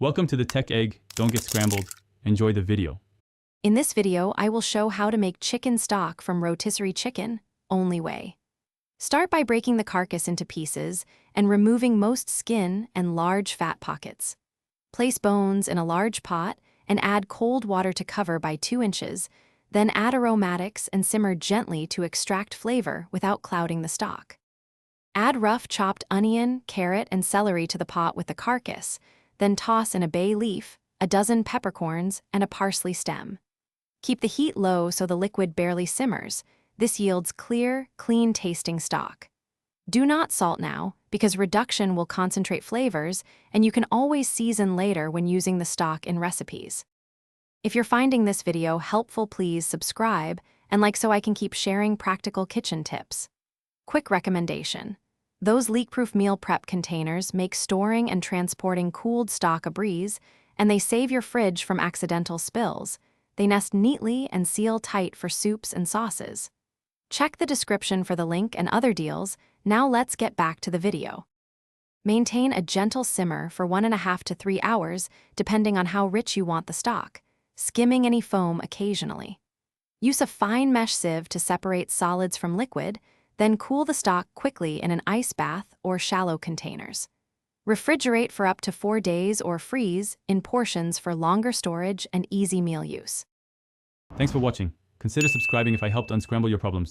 Welcome to the Tech Egg. Don't get scrambled. Enjoy the video. In this video, I will show how to make chicken stock from rotisserie chicken, only way. Start by breaking the carcass into pieces and removing most skin and large fat pockets. Place bones in a large pot and add cold water to cover by 2 inches, then add aromatics and simmer gently to extract flavor without clouding the stock. Add rough chopped onion, carrot, and celery to the pot with the carcass, then toss in a bay leaf, a dozen peppercorns, and a parsley stem. Keep the heat low so the liquid barely simmers. This yields clear, clean-tasting stock. Do not salt now, because reduction will concentrate flavors, and you can always season later when using the stock in recipes. If you're finding this video helpful, please subscribe and like so I can keep sharing practical kitchen tips. Quick recommendation. Those leak-proof meal prep containers make storing and transporting cooled stock a breeze, and they save your fridge from accidental spills. They nest neatly and seal tight for soups and sauces. Check the description for the link and other deals. Now let's get back to the video. Maintain a gentle simmer for 1.5 to 3 hours, depending on how rich you want the stock, skimming any foam occasionally. Use a fine mesh sieve to separate solids from liquid, then cool the stock quickly in an ice bath or shallow containers. Refrigerate for up to 4 days or freeze in portions for longer storage and easy meal use. Thanks for watching. Consider subscribing if I helped unscramble your problems.